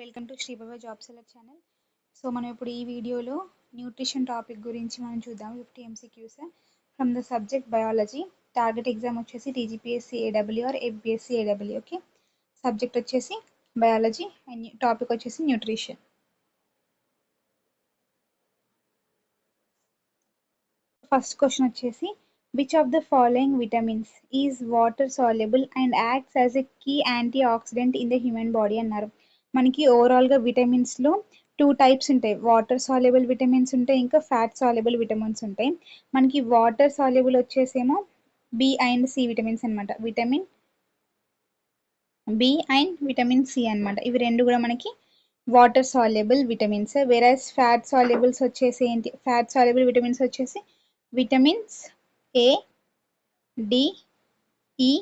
Welcome to Sribhava job select channel. So మనం ఇప్పుడు ఈ వీడియోలో న్యూట్రిషన్ టాపిక్ గురించి మనం చూద్దాం. 50 MCQs from the subject biology. Target exam వచ్చేసి TGPSC AW or APSC AW. Okay, subject వచ్చేసి బయాలజీ అండ్ టాపిక్ వచ్చేసి న్యూట్రిషన్. ఫస్ట్ క్వశ్చన్ వచ్చేసి which of the following vitamins is water soluble and acts as a key anti oxidant in the human body అన్నారు. మనకి ఓవరాల్గా విటమిన్స్లో two types ఉంటాయి. Water soluble vitamins ఉంటాయి, ఇంకా ఫ్యాట్ సాల్యుబుల్ విటమిన్స్ ఉంటాయి. మనకి వాటర్ సాల్యుబుల్ వచ్చేసేమో బి అండ్ సి విటమిన్స్ అనమాట. Vitamin B and vitamin C అనమాట. ఇవి రెండు కూడా మనకి water soluble vitamins. Whereas fat solubles వచ్చేసి ఏంటి, ఫ్యాట్ సాల్యుబుల్ విటమిన్స్ వచ్చేసి vitamins A, D, E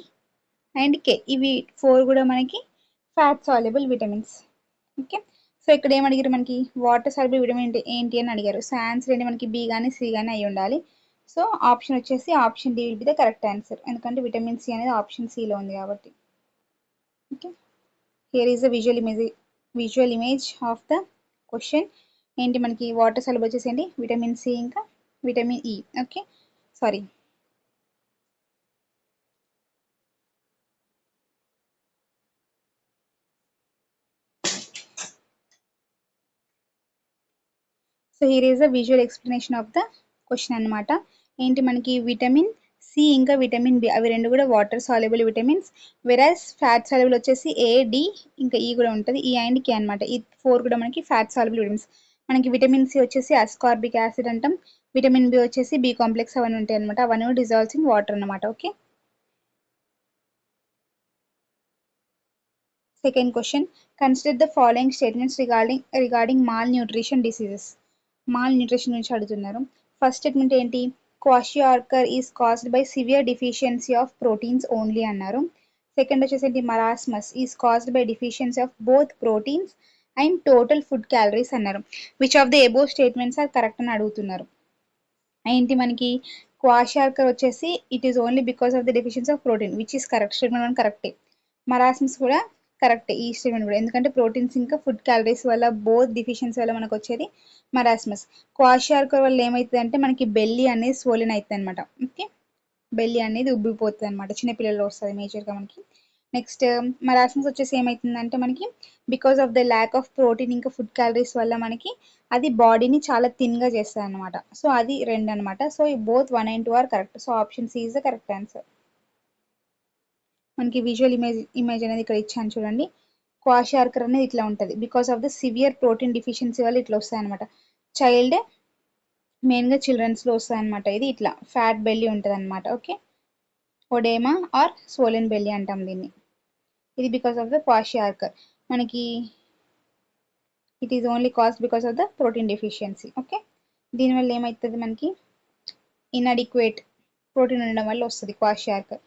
and K. ఇవి ఫోర్ కూడా మనకి fat soluble vitamins. Okay, so ఇక్కడ ఏం అడిగారు, మనకి వాటర్ సాల్యుబుల్ విటమిన్ ఏంటి అని అడిగారు. సో ఆన్సర్ ఏంటి, మనకి బి కానీ సి కానీ అయి ఉండాలి. సో ఆప్షన్ వచ్చేసి option D will be the correct answer, ఎందుకంటే విటమిన్ సి అనేది ఆప్షన్ సిలో ఉంది కాబట్టి. Okay, here is the visual image of the question. ఏంటి మనకి వాటర్ సాల్యుబుల్ వచ్చేసి ఏంటి, విటమిన్ సి ఇంకా vitamin E. Okay, sorry. So here is the visual explanation of the question అనమాట. ఏంటి మనకి విటమిన్ సి ఇంకా విటమిన్ బి అవి రెండు కూడా water soluble vitamins. Whereas fat soluble వచ్చేసి ఏ, డి ఇంకా ఈ కూడా ఉంటుంది, ఈ అండ్ కే అనమాట. ఈ ఫోర్ కూడా మనకి ఫ్యాట్ సాల్యుబుల్ విటమిన్స్. మనకి విటమిన్ సి వచ్చేసి అస్కార్బిక్ యాసిడ్ అంటాం, విటమిన్ బి వచ్చేసి బి కాంప్లెక్స్ అవన్నీ ఉంటాయి అనమాట. అవన్నీ డిజాల్వ్స్ ఇన్ వాటర్ అనమాట. Okay, second question, consider the following statements regarding mall nutrition diseases. Mall nutrition గురించి అడుగుతున్నారు. ఫస్ట్ స్టేట్మెంట్ ఏంటి, kwashiorkor is caused by severe deficiency of proteins only అన్నారు. సెకండ్ వచ్చేసి ఏంటి, marasmus is caused by deficiency of both proteins and total food calories అన్నారు. Which of the above statements are correct అని అడుగుతున్నారు. ఏంటి మనకి kwashiorkor వచ్చేసి it is only because of the deficiency of protein, which is correct statement, కరెక్టే. Marasmus కూడా correct ఈ statement కూడా, ఎందుకంటే ప్రోటీన్స్ ఇంకా ఫుడ్ క్యాలరీస్ వల్ల బోత్ డిఫిషియన్సీ వల్ల మనకు వచ్చేది మరాస్మస్. క్వాషియార్కర్ వల్ల ఏమవుతుంది అంటే మనకి బెల్లి అనేది స్వోలెన్ అవుతుంది అనమాట. ఓకే, బెల్లి అనేది ఉబ్బిపోతుంది అనమాట, చిన్నపిల్లల్లో వస్తుంది మేజర్గా మనకి. నెక్స్ట్ మరాస్మస్ వచ్చేసి ఏమవుతుందంటే మనకి because of the lack of protein ఇంకా ఫుడ్ క్యాలరీస్ వల్ల మనకి అది బాడీని చాలా థిన్గా చేస్తుంది అనమాట. సో అది రెండు అనమాట. So both 1 and 2 are correct. So option C is the correct answer. మనకి విజువల్ ఇమేజ్ అనేది ఇక్కడ ఇచ్చాను చూడండి. క్వాషియార్కర్ అనేది ఇట్లా ఉంటుంది, because of the severe protein deficiency వల్ల ఇట్లా వస్తాయి అనమాట. చైల్డ్ మెయిన్గా చిల్డ్రన్స్లో వస్తాయి అనమాట. ఇది ఇట్లా ఫ్యాట్ బెల్లీ ఉంటుంది అనమాట. ఓకే, ఒడేమా ఆర్ స్వోలెన్ బెల్లీ అంటాం దీన్ని. ఇది బికాస్ ఆఫ్ ద క్వాషియార్కర్. మనకి it is only cost because of the protein deficiency. Okay, దీనివల్ల ఏమవుతుంది, మనకి ఇన్అడిక్వేట్ ప్రోటీన్ ఉండడం వల్ల వస్తుంది క్వాషియార్కర్.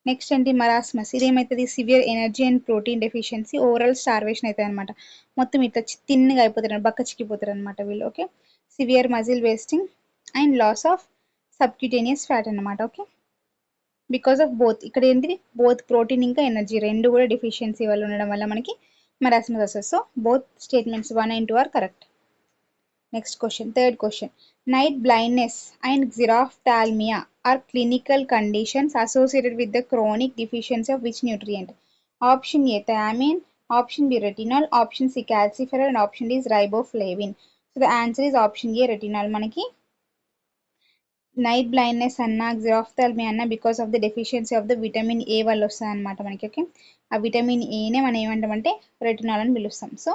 నెక్స్ట్ ఏంటి, మరాస్మస్. ఇది ఏమవుతుంది, severe energy and protein deficiency, overall starvation అవుతుంది అనమాట. మొత్తం ఇట్లా తిన్నగా అయిపోతారు, బక్క చిక్కిపోతారు అనమాట వీళ్ళు. Okay, severe muscle wasting and loss of subcutaneous fat అనమాట. ఓకే, బికాస్ ఆఫ్ బోత్, ఇక్కడ ఏంటి బోత్ ప్రోటీన్ ఇంకా ఎనర్జీ రెండు కూడా డెఫిషియన్సీ వల్ల ఉండడం వల్ల మనకి మరాస్మస్ వస్తుంది. So both statements 1 and 2 are correct. Next question, third question, night blindness and xerophthalmia are clinical conditions associated with the chronic deficiency of which nutrient? Option A thiamine, option B retinol, option C calciferol and option D is riboflavin. So the answer is option A retinol. మనకి night blindness అన్న xerophthalmia అన్న because of the deficiency of the vitamin A వల్ల వస్తుంది అనమాట మనకి. Okay, ఆ vitamin ఏనే మనం ఏమంటామంటే రెటినాల్ అని పిలుస్తాం. So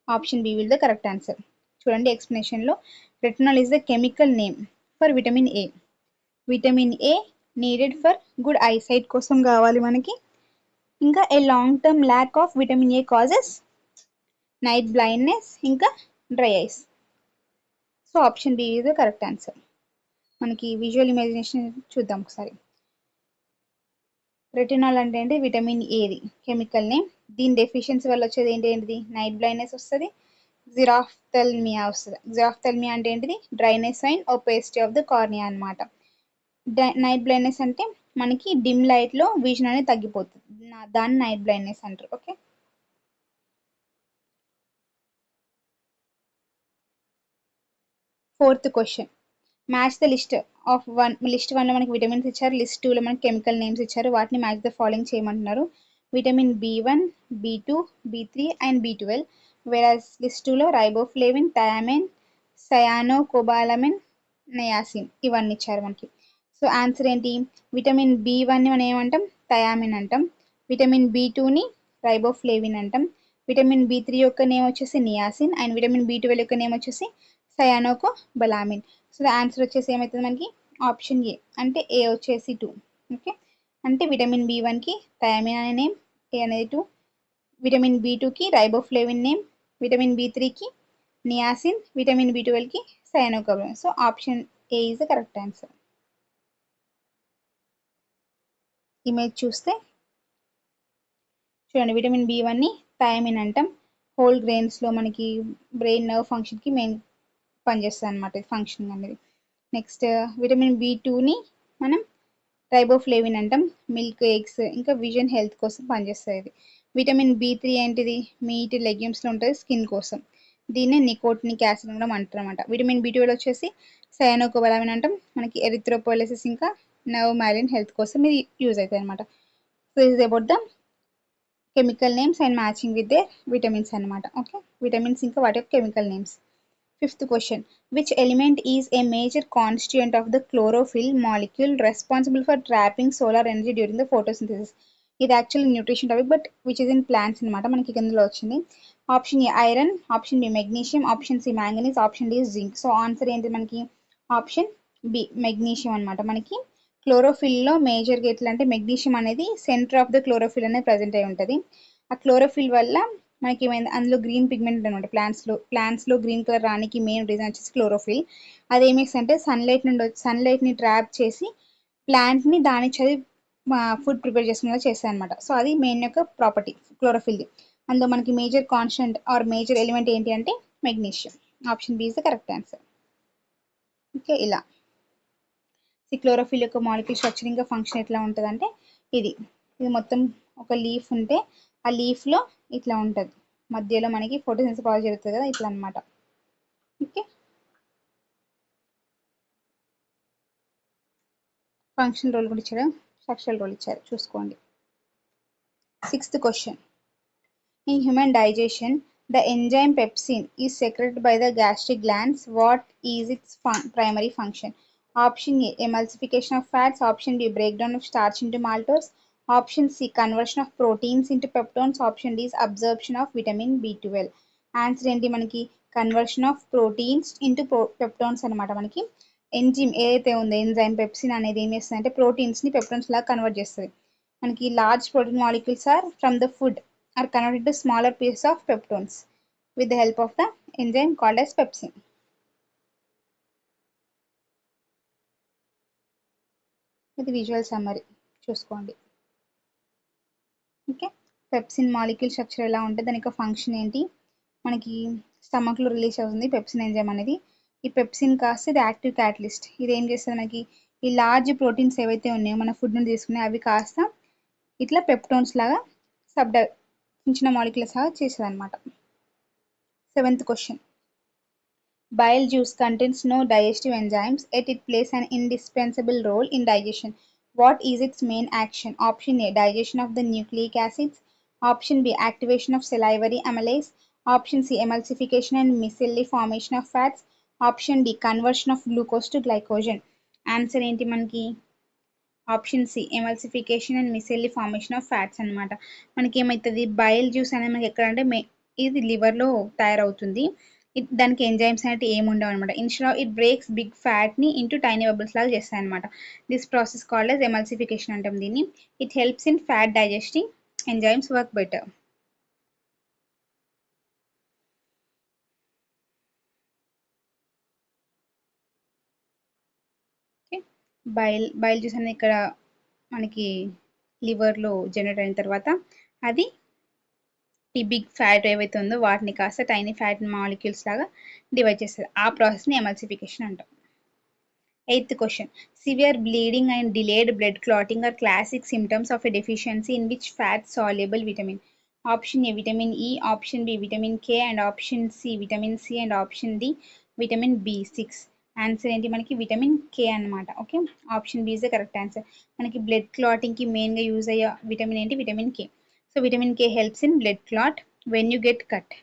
option B will the correct answer. చూడండి ఎక్స్ప్లెనేషన్లో, retinol is the chemical name for vitamin A. Vitamin A needed for good eyesight కోసం కావాలి మనకి. ఇంకా a long term lack of vitamin A causes night blindness ఇంకా dry eyes. So option B is the correct answer. మనకి visual imagination చూద్దాం ఒకసారి. Retinol అంటే ఏంటి, విటమిన్ ఏది కెమికల్ నేమ్. దీని డెఫిషియన్సీ వల్ల వచ్చేది ఏంటిది, నైట్ బ్లైండ్నెస్ వస్తుంది, xerophthalmia వస్తుంది. xerophthalmia అంటే ఏంటిది, dryness and opacity of the cornea అనమాట. నైట్ బ్లైండ్నెస్ అంటే మనకి డిమ్ లైట్లో విజన్ అనేది తగ్గిపోతుంది, దాన్ని నైట్ బ్లైండ్నెస్ అంటారు. Okay, 4th question, match the list of list 1 లో మనకి విటమిన్స్ ఇచ్చారు, లిస్ట్ 2 లో మనకి కెమికల్ నేమ్స్ ఇచ్చారు, వాటిని మ్యాచ్ ద ఫాలోయింగ్ చేయమంటున్నారు. Vitamin B1, B2, B3 and B12, versus list 2 లో రైబోఫ్లేవిన్, థయామిన్, సయానోకోబాలమిన్, నయాసిన్ ఇవన్నీ ఇచ్చారు మనకి. సో ఆన్సర్ ఏంటి? విటమిన్ B1 ని మనం ఏమంటాం? థయామిన్ అంటాం. విటమిన్ B2ని రైబోఫ్లేవిన్ అంటాం. విటమిన్ B3 యొక్క నేమ్ వచ్చేసి నియాసిన్ అండ్ విటమిన్ B12 యొక్క నేమ్ వచ్చేసి సయానోకోబలామిన్. సో ద ఆన్సర్ వచ్చేసి ఏమవుతుంది మనకి? ఆప్షన్ ఏ, అంటే ఏ వచ్చేసి 2. ఓకే, అంటే విటమిన్ B1కి థయామిన్ అనే నేమ్, ఏ అనేది 2. విటమిన్ B2కి రైబోఫ్లేవిన్ నేమ్, విటమిన్ B3కి నియాసిన్, విటమిన్ B12కి cyanocobalamin. So option A is the correct answer. Image చూస్తే చూడండి, విటమిన్ B1ని థయామిన్ అంటాం. హోల్ గ్రెయిన్స్లో మనకి బ్రెయిన్ నర్వ్ ఫంక్షన్కి మెయిన్ పనిచేస్తుంది అనమాట ఫంక్షన్ అనేది. నెక్స్ట్ విటమిన్ B2ని మనం రైబోఫ్లేవిన్ అంటాం. మిల్క్, ఎగ్స్ ఇంకా విజన్ హెల్త్ కోసం పనిచేస్తుంది ఇది. విటమిన్ B3 ఏంటిది? మీట్, లెగ్యూమ్స్లో ఉంటుంది, స్కిన్ కోసం. దీన్ని నికోటినిక్ యాసిడ్ కూడా అంటారు అనమాట. విటమిన్ B12 వచ్చేసి సయానోకోబలామిన్ అంటాం. మనకి ఎరిథ్రోపోయసిస్ ఇంకా నర్వ్ మైలిన్ హెల్త్ కోసం ఇది యూజ్ అవుతుంది అనమాట. So is about the chemical names and matching with they vitamins అనమాట. ఓకే, విటమిన్స్ ఇంకా వాటి యొక్క chemical names. 5th question, which element is a major constituent of the chlorophyll molecule responsible for trapping solar energy during the photosynthesis? ఇది actually nutrition topic but which is in plants అనమాట. మనకి కిందలో వచ్చింది. Option A iron, option B magnesium, option C manganese, option D zinc. So answer ఏంటి మనకి? Option B magnesium అనమాట. మనకి క్లోరోఫిల్లో మేజర్గా ఎట్లా అంటే మెగ్నీషియం అనేది సెంటర్ ఆఫ్ ద క్లోరోఫిల్ అనేది ప్రజెంట్ అయి ఉంటుంది. ఆ క్లోరోఫిల్ వల్ల మనకి ఏమైంది, అందులో గ్రీన్ పిగ్మెంట్ అనమాట. ప్లాంట్స్లో గ్రీన్ కలర్ రానికి మెయిన్ రీజన్ వచ్చేసి క్లోరోఫిల్. అది ఏం చేస్తుందంటే సన్లైట్ని ట్రాప్ చేసి ప్లాంట్ని దాని చదివి ఫుడ్ ప్రిపేర్ చేసుకునేలా చేస్తాయి అనమాట. సో అది మెయిన్ యొక్క ప్రాపర్టీ క్లోరోఫిల్ది. అందులో మనకి major constant or major element ఏంటి అంటే magnesium. Option B is the correct answer. Okay, ఇలా క్లోరోఫిల్ యొక్క మాలిక్యూల్ స్ట్రక్చర్ ఇంకా ఫంక్షన్ ఎట్లా ఉంటుంది అంటే ఇది మొత్తం ఒక లీఫ్ ఉంటే ఆ లీఫ్లో ఇట్లా ఉంటుంది, మధ్యలో మనకి ఫోటోసిన్థసిస్ బాగా జరుగుతుంది కదా, ఇట్లా అనమాట. ఓకే, ఫంక్షన్ రోల్ కూడా ఇచ్చారు, స్ట్రక్చరల్ రోల్ ఇచ్చారు, చూసుకోండి. 6th question, in human digestion the enzyme pepsin is secreted by the gastric glands. What is its primary function? Option A, emulsification of fats. Option B, breakdown of starch into maltose. Option C, conversion of proteins into peptones. Option D is absorption of vitamin B12. Answer ఏంటి మనకి? Conversion of proteins into peptones అనమాట. మనకి enzyme ఏదైతే ఉందో enzyme pepsin అనేది ఏం చేస్తుంది అంటే ప్రోటీన్స్ని పెప్టోన్స్ లాగా కన్వర్ట్ చేస్తుంది. మనకి large protein molecules are from the food are converted to smaller pieces of peptones with the help of the enzyme called as pepsin. ఇది విజువల్ సమ్మరీ, చూసుకోండి. ఓకే, పెప్సిన్ మాలిక్యూల్ స్ట్రక్చర్ ఎలా ఉంటుంది, దాని యొక్క function ఏంటి, మనకి స్టమక్లో రిలీజ్ అవుతుంది pepsin enzyme అనేది. ఈ పెప్సిన్ కాస్త ఇది యాక్టివ్ క్యాటలిస్ట్. ఇది ఏం చేస్తుంది మనకి ఈ లార్జ్ ప్రోటీన్స్ ఏవైతే ఉన్నాయో మన ఫుడ్ నుండి తీసుకున్నాయి అవి కాస్త ఇట్లా పెప్టోన్స్ లాగా చిన్న మాలిక్యూల్స్ లాగా చేస్తుంది అనమాట. 7th question, bile juice contains no digestive enzymes, yet it plays an indispensable role in digestion. What is its main action? Option A, digestion of the nucleic acids. Option B, activation of salivary amylase. Option C, emulsification and micelle formation of fats. Option D, conversion of glucose to glycogen. Answer ఏంటి మనకి? Option C, emulsification and micelle formation of fats అనమాట. మనకి ఏమవుతుంది, bile juice అనేది మనకి ఎక్కడంటే ఇది లివర్లో తయారవుతుంది. దానికి ఎంజైమ్స్ అనేవి ఏమి ఉండవు అనమాట. Instead of it breaks big ఫ్యాట్ని ఇంటూ టైనీ బబుల్స్ లాగా చేస్తాయి అనమాట. This process called as emulsification అంటాం దీన్ని. It helps in fat digesting enzymes work better. Bile juice అనేది ఇక్కడ మనకి లివర్లో జనరేట్ అయిన తర్వాత అది ఈ బిగ్ ఫ్యాట్ ఏవైతే ఉందో వాటిని కాస్త టైనీ ఫ్యాట్ మాలిక్యూల్స్ లాగా డివైడ్ చేస్తుంది. ఆ ప్రాసెస్ని ఎమల్సిఫికేషన్ అంటాం. 8th question, severe bleeding and delayed blood clotting are classic symptoms of a deficiency in which fat soluble vitamin? Option A, vitamin E. Option B, vitamin K. And option C, vitamin C. And option D, vitamin B6. Answer ఏంటి మనకి vitamin K అన్నమాట. Okay, option B is the correct answer. మనకి blood క్లాటింగ్కి మెయిన్గా use అయ్యే vitamin ఏంటి? Vitamin K. So vitamin K helps in blood clot when you get cut,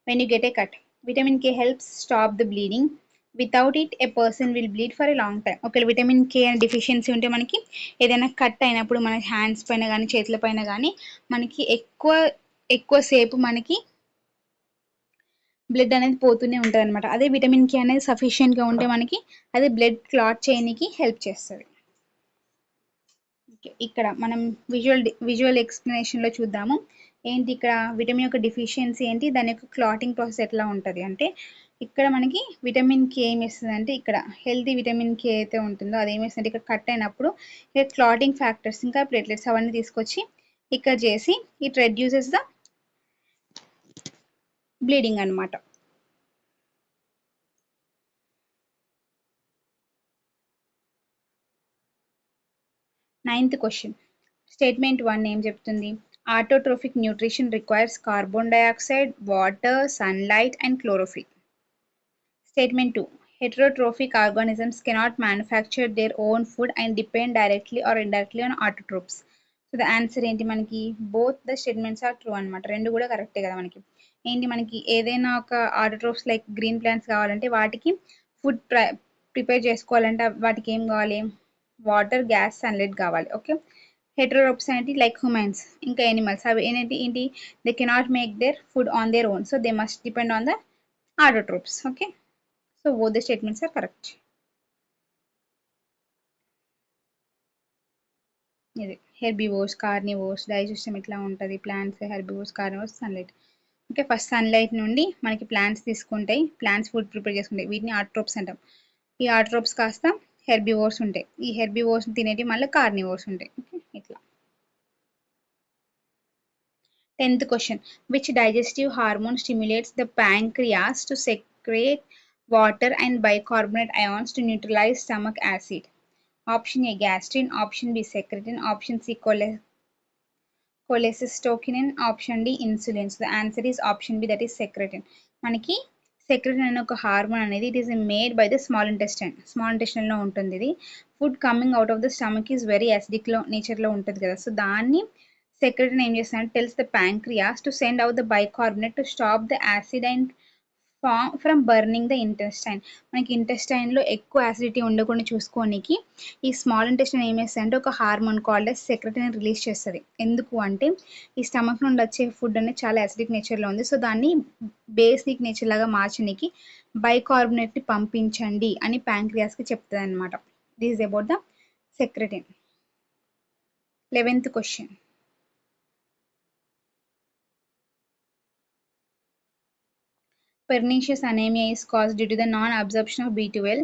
when you get a cut. Vitamin K helps stop the bleeding. Without it a person will bleed for a long time. ఒకవేళ vitamin K అనే deficiency ఉంటే మనకి ఏదైనా cut అయినప్పుడు మన hands పైన కానీ చేతుల పైన కానీ మనకి ఎక్కువసేపు మనకి బ్లడ్ అనేది పోతూనే ఉంటుంది అనమాట. అదే విటమిన్ కే అనేది సఫిషియెంట్గా ఉంటే మనకి అది బ్లడ్ క్లాట్ చేయడానికి హెల్ప్ చేస్తుంది. ఇక్కడ మనం విజువల్ ఎక్స్ప్లెనేషన్లో చూద్దాము. ఏంటి ఇక్కడ విటమిన్ యొక్క డిఫిషియన్సీ ఏంటి, దాని యొక్క క్లాటింగ్ ప్రాసెస్ ఎట్లా ఉంటుంది అంటే, ఇక్కడ మనకి విటమిన్ కే ఏం చేస్తుంది అంటే, ఇక్కడ హెల్తీ విటమిన్ కే అయితే ఉంటుందో అది ఏం చేస్తుంది, ఇక్కడ కట్ అయినప్పుడు ఇక్కడ క్లాటింగ్ ఫ్యాక్టర్స్ ఇంకా ప్లేట్లెట్స్ అవన్నీ తీసుకొచ్చి ఇక్కడ చేసి ఇట్ రెడ్యూసెస్ ద బ్లీడింగ్ అనమాట. 9th క్వశ్చన్, స్టేట్మెంట్ 1 ఏం చెప్తుంది? Autotrophic nutrition requires carbon dioxide, water, sunlight and chlorophyll. Statement 2. Heterotrophic organisms cannot manufacture their own food and depend directly or indirectly on autotrophs. So the answer ఏంటి మనకి? Both the statements are true అనమాట. రెండు కూడా కరెక్టే కదా మనకి. ఏంటి మనకి ఏదైనా ఒక ఆటోట్రోఫ్స్ లైక్ గ్రీన్ ప్లాంట్స్ కావాలంటే వాటికి ఫుడ్ ప్రిపేర్ చేసుకోవాలంటే వాటికి ఏం కావాలి? వాటర్, గ్యాస్, సన్లైట్ కావాలి. ఓకే, హెటరోట్రోప్స్ ఏంటి? లైక్ హ్యూమన్స్ ఇంకా ఎనిమల్స్, అవి ఏంటి they cannot make their food on their own, so they must depend on the autotrophs. Okay, so both the statements are correct. ఇది హెర్బివోర్స్, కార్నివోర్స్, డైజెస్టమ్ ఇట్లా ఉంటుంది. Plants, herbivores, carnivores, sunlight. Okay, first sunlight నుండి మనకి plants తీసుకుంటాయి, plants food prepare చేసుకుంటాయి, వీటిని autotrophs అంటాం. ఈ ఆటోట్రోప్స్ కాస్త హెర్బివోర్స్ ఉంటాయి, ఈ హెర్బివోర్స్ తినేటి మళ్ళీ కార్నివోర్స్ ఉంటాయి. ఓకే, ఇట్లా. 10th question, which digestive hormone stimulates the pancreas to secrete water and bicarbonate ions to neutralise stomach acid? Option A gastrin, option B secretin, option C cholecystokinin, option D insulin. So the answer is option B, that is secretin. మనకి secretin అనే ఒక hormone అనేది it is made by the small intestine లో ఉంటుంది. ఇది food coming out of the stomach is very acidic లో నేచర్లో ఉంటుంది కదా. సో దాన్ని సెక్రెటిన్ ఏం చేస్తుందంటే tells the pancreas to send out the bicarbonate to stop the acid and from burning the intestine. మనకి ఇంటెస్టైన్లో ఎక్కువ యాసిడిటీ ఉండకుండా చూసుకోనికి ఈ స్మాల్ ఇంటెస్టైన్ ఏం చేస్తుంది అంటే ఒక హార్మోన్ కాల్డ్ సెక్రెటిన్ రిలీజ్ చేస్తుంది. ఎందుకు అంటే ఈ స్టమక్ నుండి వచ్చే ఫుడ్ అనేది చాలా యాసిడిక్ నేచర్లో ఉంది, సో దాన్ని బేసిక్ నేచర్ లాగా మార్చడానికి బైకార్బోనేట్ని పంపించండి అని ప్యాంక్రియాస్కి చెప్తుంది అనమాట. This is about the secretin. 11th question, pernicious anemia is caused due to the non-absorption of B12.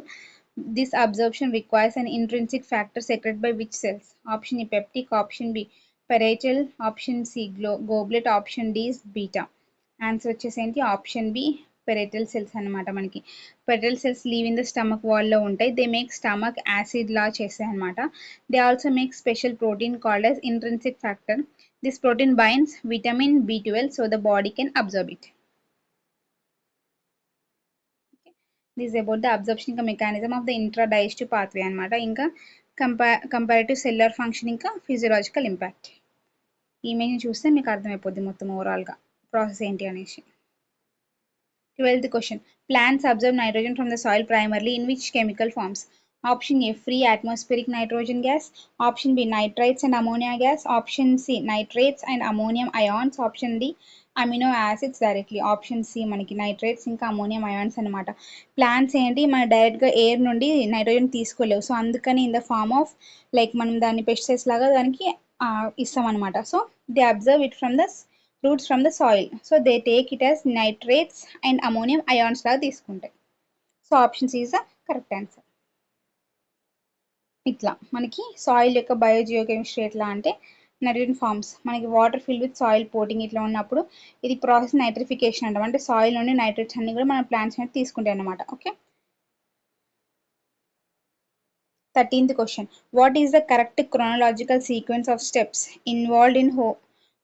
This absorption requires an intrinsic factor secreted by which cells? Option A peptic, option B parietal, option C goblet, option D is beta. Answer వచ్చేసి ఏంటి? Option B parietal cells అనమాట. మనకి parietal cells live in the stomach వాల్లో ఉంటాయి. They make stomach acid లా చేస్తాయి అనమాట. They also make special protein called as intrinsic factor. This protein binds vitamin B12 so the body can absorb it. This about the absorption ఇంకా mechanism of the ఇంట్రాడైజెస్టివ్ pathway అనమాట. ఇంకా comparative cellular function ఇంకా physiological impact. ఇమేజ్ని చూస్తే మీకు అర్థమైపోద్ది మొత్తం ఓవరాల్గా ప్రాసెస్ ఏంటి అనేసి. 12th question, plants absorb nitrogen from the soil primarily in which chemical forms? Option A free atmospheric nitrogen gas, option B nitrites and ammonia gas, option C nitrates and ammonium ions, option D amino acids directly. Option C మనకి nitrates ఇంకా ammonium ions అనమాట. Plants ఏంటి మన డైరెక్ట్గా air నుండి nitrogen తీసుకోలేవు, so అందుకని in the form of like మనం దాన్ని పెస్టిసైడ్స్ లాగా దానికి ఇస్తాం అనమాట. So they absorb it from the roots from the soil, so they take it as nitrates and ammonium ions లాగా తీసుకుంటాయి. So option C is the correct answer. ఇట్లా మనకి సాయిల్ యొక్క బయోజియోకెమిస్ట్రీ ఎట్లా అంటే నైట్రోజన్ ఫార్మ్స్ మనకి water fill with soil potting ఇట్లా ఉన్నప్పుడు ఇది ప్రాసెస్ నైట్రిఫికేషన్ అంటాం. అంటే సాయిల్ నుండి నైట్రేట్స్ అన్ని కూడా మన ప్లాంట్స్ అనేది తీసుకుంటాయి అన్నమాట. Okay, 13th question, what is the correct chronological sequence of steps involved in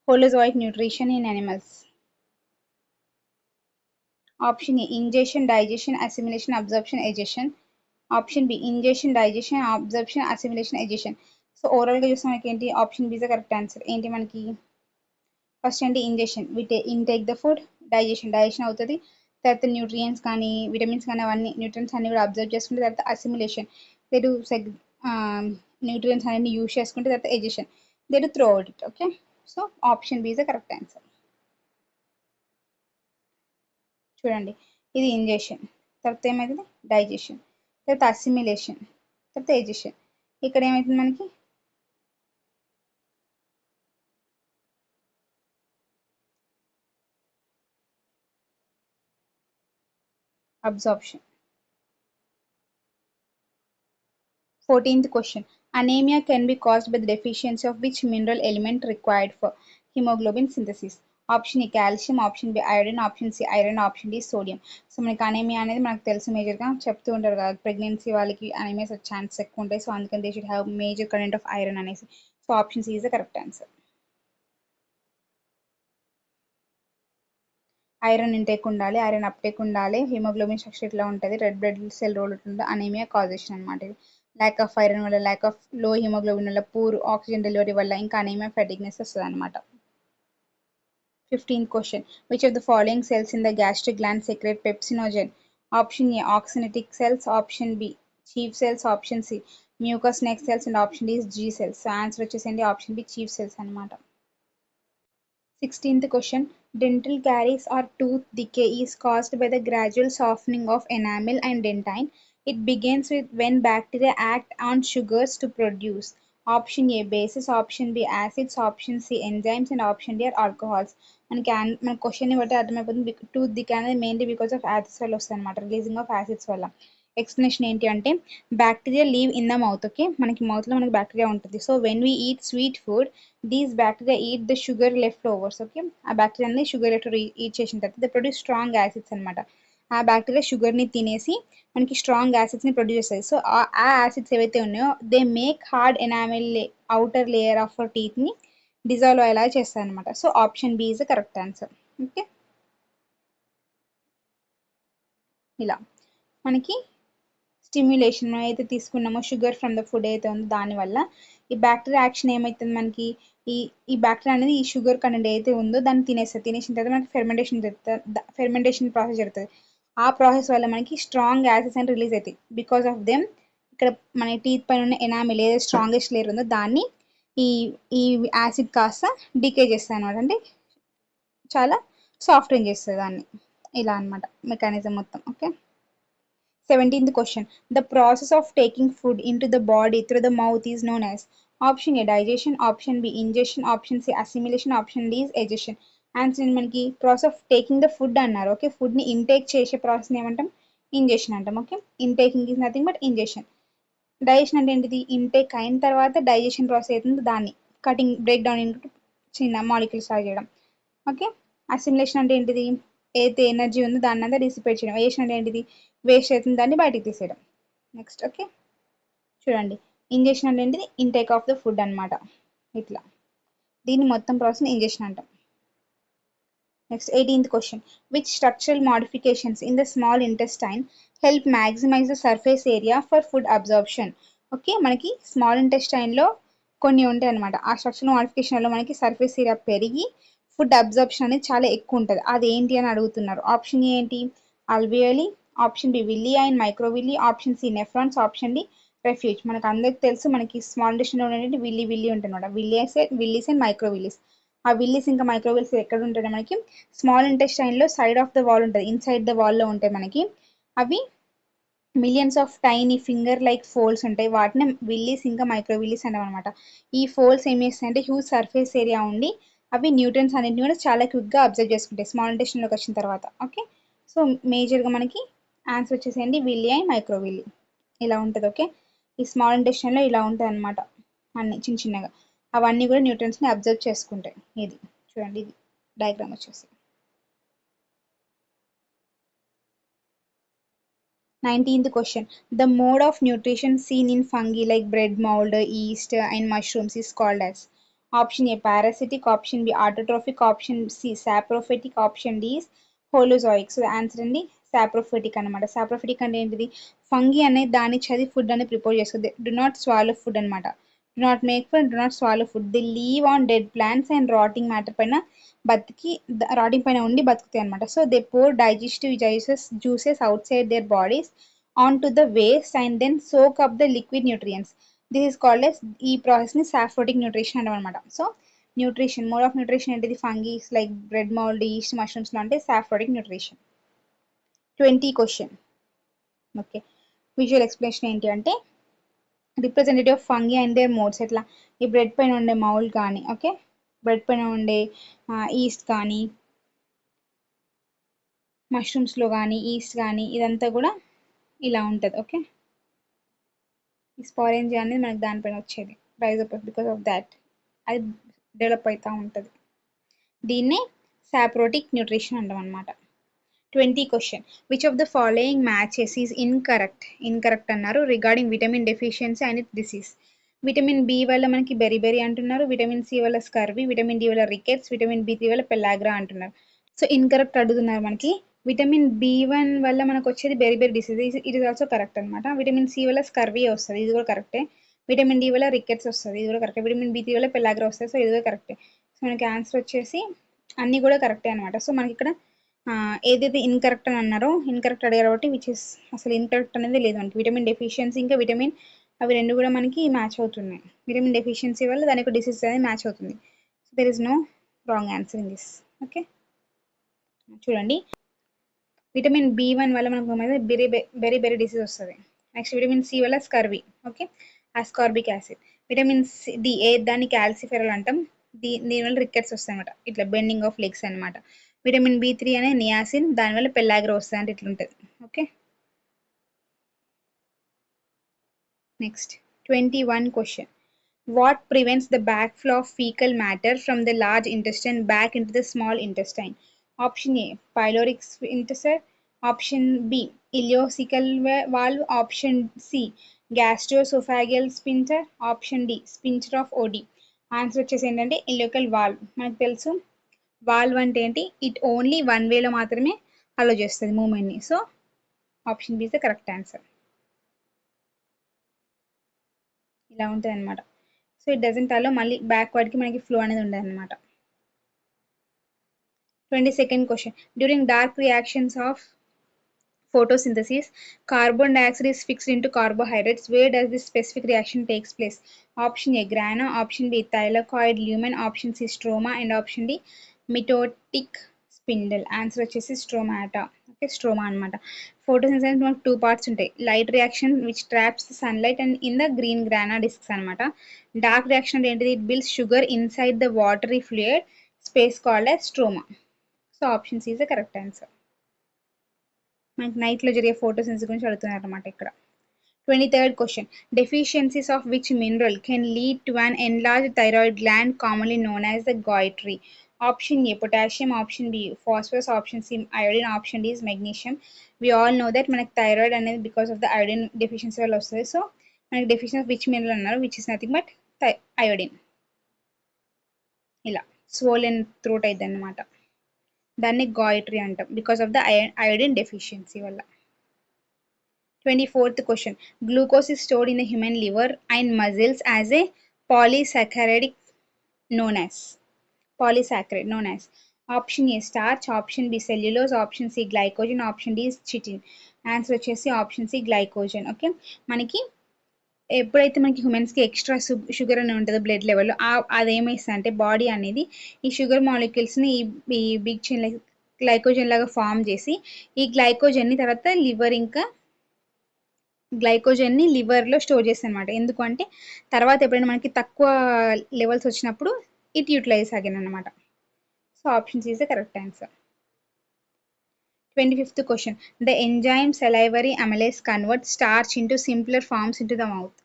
holozoic nutrition in animals? Option A ingestion, digestion, assimilation, absorption, egestion. Option B ingestion, digestion, absorption, assimilation, egestion. So ఓవరాల్గా చూస్తే మనకి ఏంటి option B is the correct answer. ఏంటి మనకి first ఏంటి ingestion, intake the food, digestion అవుతుంది. తర్వాత nutrients కానీ విటమిన్స్ కానీ అవన్నీ న్యూట్రియంట్స్ అన్ని కూడా అబ్జర్వ్ చేసుకుంటే తర్వాత అసిమిలేషన్ లేదు న్యూట్రియంట్స్ అన్ని యూజ్ చేసుకుంటే తర్వాత ఎజెషన్ లేదు throw out it. Okay, so option B is the correct answer. చూడండి, ఇది ఇంజెషన్, తర్వాత ఏమవుతుంది డైజెషన్, తర్వాత అసిమిలేషన్, తర్వాత ఎజెషన్. ఇక్కడ ఏమవుతుంది మనకి absorption. 14th question. Anemia can be caused by the deficiency of which mineral element required for hemoglobin synthesis? Option A calcium, option B iron, option C iron, option D sodium. So మనకి anaemia అనేది మనకు తెలుసు, మేజర్గా చెప్తూ ఉంటారు కదా pregnancy వాళ్ళకి anaemia chance ఎక్కువ ఉంటాయి. సో అందుకని they should have major content of iron అనేసి. So option C is the correct answer. Iron intake ఉండాలి, ఐరన్ అప్టేక్ ఉండాలి, హిమోగ్లోబిన్ స్ట్రక్చర్ ఇట్లా ఉంటుంది, రెడ్ బ్లడ్ సెల్ రోల్ ఉంటుంది, అనేమియా కాజేషన్ అనమాట. ఇది ల్యాక్ ఆఫ్ ఐరన్ వల్ల, ల్యాక్ ఆఫ్ లో హిమోగ్లోబిన్ వల్ల, పూర్ ఆక్సిజన్ డెలివరీ వల్ల ఇంకా అనేమియా ఫెటిగ్నెస్ వస్తుంది అనమాట. 15th question. Which of the following cells in the gastric gland secrete pepsinogen? Option A oxynetic cells, option B chief cells, option C mucous neck cells, and option D is G cells. So answer వచ్చేసండి option B chief cells అనమాట. 16th question. Dental caries or tooth decay is caused by the gradual softening of enamel and dentine. It begins with when bacteria act on sugars to produce. Option A bases, option B acids, option C enzymes, and option D are alcohols. మన question బట్టి అర్థమైపోతుంది. Tooth decay అనేది mainly because of acids వల్ల వస్తుంది అనమాట, releasing of acids వల్ల. Explanation ఏంటి అంటే bacteria leave in the mouth. Okay, మనకి మౌత్లో మనకి బ్యాక్టీరియా ఉంటుంది. So when we eat sweet food these bacteria eat the sugar left overs. Okay, ఆ బ్యాక్టీరియా అనేది షుగర్ లెఫ్ట్ ఈట్ చేసిన తర్వాత ద ప్రొడ్యూస్ స్ట్రాంగ్ యాసిడ్స్ అనమాట. ఆ బ్యాక్టీరియా షుగర్ని తినేసి మనకి స్ట్రాంగ్ యాసిడ్స్ని ప్రొడ్యూస్ చేస్తుంది. సో ఆ యాసిడ్స్ ఏవైతే ఉన్నాయో they make hard enamel outer layer of టీత్ని డిజాల్వ్ అయ్యేలా చేస్తాయి అనమాట. So option B is the correct answer. Okay, ఇలా మనకి స్టిమ్యులేషన్ మనం అయితే తీసుకున్నామో షుగర్ ఫ్రమ్ ద ఫుడ్ అయితే ఉందో దానివల్ల ఈ బ్యాక్టీరియా యాక్షన్ ఏమవుతుంది మనకి ఈ ఈ బ్యాక్టీరియా అనేది ఈ షుగర్ కంటెంట్ ఏదైతే ఉందో దాన్ని తినేస్తుంది. తినేసిన తర్వాత మనకి ఫెర్మెంటేషన్ ప్రాసెస్ జరుగుతుంది. ఆ ప్రాసెస్ వల్ల మనకి స్ట్రాంగ్ యాసిడ్స్ అని రిలీజ్ అవుతాయి. బికాస్ ఆఫ్ దెమ్ ఇక్కడ మన టీత్ పైన ఉన్న ఎనామిల్ ఏదైతే స్ట్రాంగెస్ట్ లేయర్ ఉందో దాన్ని ఈ ఈ యాసిడ్ కాస్త డికే చేస్తాయి అనమాట. అంటే చాలా సాఫ్ట్గా చేస్తుంది దాన్ని. ఇలా అనమాట మెకానిజం మొత్తం. Okay, 17th question. The process of taking food into the body through the mouth is known as option A digestion, option B ingestion, option C assimilation, option D is egestion. Answer మనకి process of taking the food అన్నారు. Okay, ఫుడ్ని intake చేసే ప్రాసెస్ని ఏమంటాం ingestion అంటాం. Okay, intaking is nothing but ingestion. Digestion అంటే ఏంటిది intake అయిన తర్వాత డైజెషన్ ప్రాసెస్ అవుతుంది, దాన్ని కటింగ్ బ్రేక్ డౌన్ ఇంటూ చిన్న మాలిక్యూల్స్ లాగా చేయడం. ఓకే, అసిమిలేషన్ అంటే ఏంటిది ఏదైతే ఎనర్జీ ఉందో దాన్ని అంతా డిసిపేట్ చేయడం. ఎజెషన్ అంటే ఏంటిది వేస్ట్ అవుతుంది దాన్ని బయటికి తీసేయడం. నెక్స్ట్ ఓకే, చూడండి ఇంజెక్షన్ అంటే ఏంటిది ఇంటేక్ ఆఫ్ ద ఫుడ్ అనమాట. ఇట్లా దీన్ని మొత్తం ప్రాసెస్ ఇంజెక్షన్ అంటాం. Next 18th question. Which structural modifications in the small intestine help maximize the surface area for food absorption? Okay, మనకి స్మాల్ ఇంటెస్టైన్లో కొన్ని ఉంటాయి అనమాట. ఆ స్ట్రక్చరల్ మోడిఫికేషన్లో మనకి సర్ఫేస్ ఏరియా పెరిగి ఫుడ్ అబ్జర్ప్షన్ అనేది చాలా ఎక్కువ ఉంటుంది. అది ఏంటి అని అడుగుతున్నారు. ఆప్షన్ ఏంటి alveoli, option B villi and microvilli, option C nephrons, option D refuse. మనకు అందరికి తెలుసు మనకి స్మాల్ ఇంటెస్టైన్లో ఉండేది విల్లీ ఉంటుంది అనమాట. Villis and microvillis. ఆ విల్లీస్ ఇంకా మైక్రోవిల్స్ ఎక్కడ ఉంటాయి మనకి స్మాల్ ఇంటెస్టైన్లో సైడ్ ఆఫ్ ద వాల్ ఉంటుంది, ఇన్సైడ్ ద వాల్లో ఉంటాయి మనకి. అవి millions of tiny finger like folds ఉంటాయి, వాటిని విల్లీస్ ఇంకా మైక్రోవిల్లీస్ అంటాం అనమాట. ఈ ఫోల్డ్స్ ఏం చేస్తాయంటే హ్యూజ్ సర్ఫేస్ ఏరియా ఉండి అవి న్యూట్రియన్స్ అన్నింటిని కూడా చాలా క్విక్గా అబ్జర్వ్ చేసుకుంటాయి స్మాల్ ఇంటెస్టైన్లోకి వచ్చిన తర్వాత. ఓకే, సో మేజర్గా మనకి ఆన్సర్ వచ్చేసేయండి విల్లీ అండ్ మైక్రోవిల్లీ. ఇలా ఉంటుంది. ఓకే, ఈ స్మాల్ ఇంటెస్టైన్లో ఇలా ఉంటాయి అనమాట అన్ని చిన్న చిన్నగా. అవన్నీ కూడా న్యూట్రియన్స్ని అబ్జర్వ్ చేసుకుంటాయి. ఇది చూడండి, ఇది డయాగ్రామ్ వచ్చేసి. 19th question. The mode of nutrition seen in fungi like bread mold, yeast, and mushrooms is called as option A parasitic, option B autotrophic, option C saprophytic, option D is holozoic. So the answer is saprophytic అనమాట. Saprophytic అంటే ఏంటిది? Fungi అనేది దాని చది food అనేది prepare చేస్తుంది. Do not swallow food అనమాట. Do not make food, do not swallow food. They live on dead plants and rotting matter పైన బతికి రాటింగ్ పైన ఉండి బతుకుతాయి అనమాట. So they pour digestive juices outside their bodies onto the waste and then soak up the liquid nutrients. This is called ఎస్, ఈ ప్రాసెస్ని saprotic nutrition అంటాం అనమాట. So nutrition, mode of nutrition ఏంటిది? Fungis like bread mould, yeast, మష్రూమ్స్లో అంటే saprotic nutrition. 20 question. Okay, visual explanation ఏంటి అంటే representative of fungi and their modes. ఎట్లా? ఈ బ్రెడ్ పైన ఉండే మౌల్డ్ కానీ, ఓకే, బ్రెడ్ పైన ఉండే ఈస్ట్ కానీ, మష్రూమ్స్లో కానీ ఈస్ట్ కానీ, ఇదంతా కూడా ఇలా ఉంటుంది. ఓకే, ఈ స్పారెంజియా అనేది మనకి దానిపైన వచ్చేది rise up because of that, అది డెవలప్ అవుతూ ఉంటుంది. దీన్నే సాప్రోటిక్ న్యూట్రిషన్ అంటాం అనమాట. 20 question. Which of the following matches is incorrect? Incorrect అన్నారు regarding vitamin deficiency and its disease. Vitamin B వల్ల మనకి బెరీ అంటున్నారు, విటమిన్ సి వల్ల స్కర్వీ, విటమిన్ డి వల్ల రికెట్స్, విటమిన్ బి3 వల్ల పెల్లాగ్రా అంటున్నారు. సో ఇన్కరెక్ట్ అడుగుతున్నారు మనకి. విటమిన్ బి1 వల్ల మనకు వచ్చేది berry disease, it is also correct అనమాట. విటమిన్ సి వల్ల స్కర్వీ వస్తుంది, ఇది కూడా కరెక్టే. విటమిన్ డి వల్ల రికెట్స్ వస్తుంది, ఇది కూడా కరెక్టే. విటమిన్ బి3 వల్ల పెల్లాగ్రా వస్తుంది, సో ఇది కూడా కరెక్టే. సో మనకి ఆన్సర్ వచ్చేసి అన్నీ కూడా కరెక్టే అనమాట. సో మనకి ఇక్కడ ఏదైతే ఇన్కరెక్ట్ అని అన్నారో, ఇన్కరెక్ట్ అడిగారు కాబట్టి విచ్ ఇస్ అసలు ఇన్కరెక్ట్ అనేది లేదు మనకి. విటమిన్ డెఫిషియన్సీ ఇంకా విటమిన్, అవి రెండు కూడా మనకి మ్యాచ్ అవుతున్నాయి. విటమిన్ డెఫిషియన్సీ వల్ల దానికి డిసీజ్ అనేది మ్యాచ్ అవుతుంది. So there is no wrong answer in this. Okay, చూడండి, విటమిన్ బి1 వల్ల మనకు బెరీ డిసీజ్ వస్తుంది. నెక్స్ట్ విటమిన్ సి వల్ల scurvy, okay, ascorbic acid. Vitamin D దాన్ని క్యాల్సిఫెరల్ అంటాం, దీనివల్ల రికెట్స్ వస్తాయి అనమాట, ఇట్లా బెండింగ్ ఆఫ్ లెగ్స్ అనమాట. విటమిన్ బి3 అనే నియాసిన్, దానివల్ల పెల్లాగ్రా వస్తుంది అంటే ఇట్లుంటుంది. Okay, next 21 question. What prevents the backflow of fecal matter from the large intestine back into the small intestine? Option A, pyloric sphincter. Option B, ileocecal valve. Option C, gastroesophageal sphincter. Option D, sphincter of OD. Answer వచ్చేసి ఏంటంటే ఇలియోకల్ valve. మనకు తెలుసు valve అంటే ఏంటి, it only one వేలో మాత్రమే allow చేస్తుంది మూమెంట్ని. So option B is the correct answer. ఇలా ఉంటుంది అనమాట. సో ఇట్ డజంట్ అలో, మళ్ళీ బ్యాక్వర్డ్కి మనకి ఫ్లో అనేది ఉండదు అనమాట. 22nd question. During dark reactions of photosynthesis, carbon dioxide is fixed into carbohydrates. Where does this specific reaction takes place? Option A, grana. Option B, thylakoid lumen. Option C, stroma. And option D, mitotic spindle. Answer వచ్చేసి stromata. Okay, stroma అనమాట. Photosynthesis మనకు two parts ఉంటాయి. Light reaction which traps sunlight and in the green grana discs అనమాట. Dark reaction అంటే ఏంటిది? It builds sugar inside the watery fluid space called as stroma. So option C is the correct answer. మనకి నైట్లో జరిగే photosynthesis గురించి అడుగుతున్నారు అనమాట ఇక్కడ. 23rd question. Deficiencies of which mineral can lead to an enlarge thyroid gland commonly known as the goitre? Option A potassium, option B phosphorus, option C iodine, option D is magnesium. We all know that మనకి thyroid అనేది because of the iodine deficiency వల్ల వస్తుంది. So మనకి deficiency of which mineral అన్నారు, which is nothing but iodine. ఇలా swollen throat అయింది అనమాట, దాన్ని గాయిట్రీ అంటాం because of the iodine deficiency వల్ల. 24th question. Glucose is stored in the human liver and muscles as a polysaccharide known as. Option A, starch. Option B, cellulose. Option C, glycogen. Option D is chitin. Answer వచ్చేసి option C, glycogen. Okay, మనకి ఎప్పుడైతే మనకి హ్యూమన్స్కి extra sugar అని ఉంటుందో blood లెవెల్లో, అదేమేస్తుంది అంటే body అనేది ఈ షుగర్ మాలిక్యూల్స్ని ఈ బిగ్ చైన్ గ్లైకోజన్ లాగా ఫామ్ చేసి, ఈ గ్లైకోజన్ని తర్వాత గ్లైకోజన్ని లివర్లో స్టోర్ చేస్తుంది అనమాట. ఎందుకంటే తర్వాత ఎప్పుడైనా మనకి తక్కువ లెవెల్స్ వచ్చినప్పుడు ఇట్ యూటిలైజ్ అగైన్ అనమాట. So option C is the correct answer. 25th question. The enzyme salivary amylase converts starch into simpler forms into the mouth.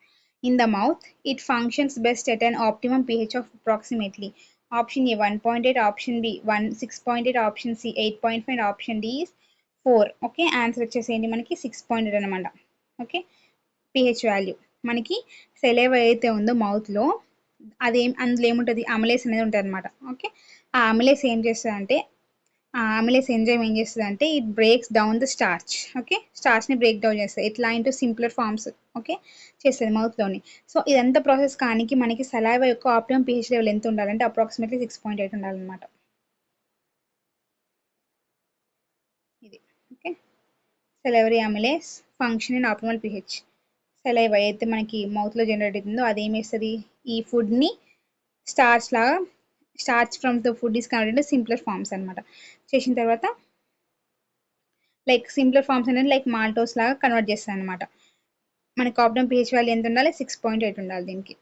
In the mouth, it functions best at an optimum pH of approximately. Option A 1.8, option B 6.8, option C 8.5, and option D is 4. Okay, answer వచ్చేసి ఏంటి మనకి 6.8 అనమాట. Okay, pH value మనకి saliva ఏదైతే ఉందో మౌత్లో, అందులో ఏముంటుంది, అమిలేస్ అనేది ఉంటుంది అనమాట. ఓకే, ఆ అమిలేస్ ఏం చేస్తుంది అంటే అమిలేస్ ఎంజైమ్ ఏం చేస్తుంది అంటే it breaks down the starch. Okay, స్టార్చ్ని బ్రేక్ డౌన్ చేస్తుంది ఎట్లా ఇంటూ సింప్లర్ ఫార్మ్స్. ఓకే, చేస్తుంది మౌత్లోని. సో ఇదంతా ప్రాసెస్ కానీ మనకి సలైవా యొక్క ఆప్టిమమ్ pH లెవెల్ ఎంత ఉండాలంటే అప్రాక్సిమేట్లీ 6.8 ఉండాలన్నమాట. ఇది okay, salivary amylase function in optimal pH. Saliva అయితే మనకి మౌత్లో జనరేట్ అవుతుందో అది ఏం చేస్తుంది, ఈ ఫుడ్ని స్టార్చ్ లాగా, starch from the food is converted simpler forms అనమాట. చేసిన తర్వాత లైక్ సింప్లర్ ఫార్మ్స్ అనేది లైక్ మాల్టోస్ లాగా కన్వర్ట్ చేస్తాయి అనమాట. మనకి ఆప్టిమమ్ pH వాల్యూ ఎంత ఉండాలి, 6.8 ఉండాలి దీనికి,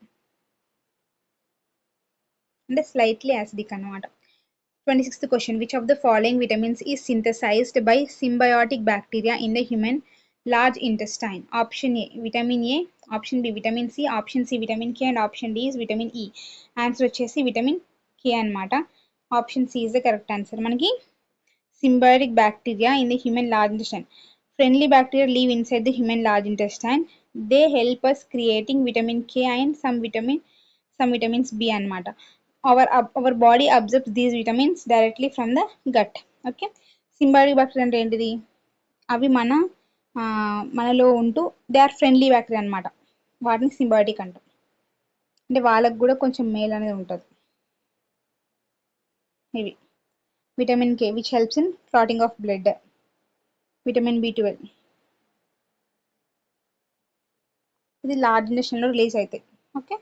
అంటే స్లైట్లీ యాసిడిక్ అనమాట. 26th question. Which of the following vitamins is synthesized by symbiotic bacteria in the human large intestine? Option A, vitamin A. Option B, vitamin C. Option C, vitamin K. And option D is vitamin E. Answer వచ్చేసి vitamin K అనమాట. Option C is the correct answer. మనకి symbiotic bacteria in the human large intestine. Friendly bacteria live inside the human large intestine. They help us creating vitamin K and some vitamins B అనమాట. Our body absorbs these vitamins directly from the gut. Okay, symbiotic bacteria అంటే ఏంటిది, అవి మనలో ఉంటూ they are friendly bacteria అనమాట. వాటిని సింబాయోటిక్ అంటాం, అంటే వాళ్ళకు కూడా కొంచెం మేల్ అనేది ఉంటుంది. ఇవి vitamin K which helps in clotting of blood, vitamin B12 ఇది లార్జ్ ఇంటెస్టైన్లో రిలీజ్ అవుతాయి. Okay,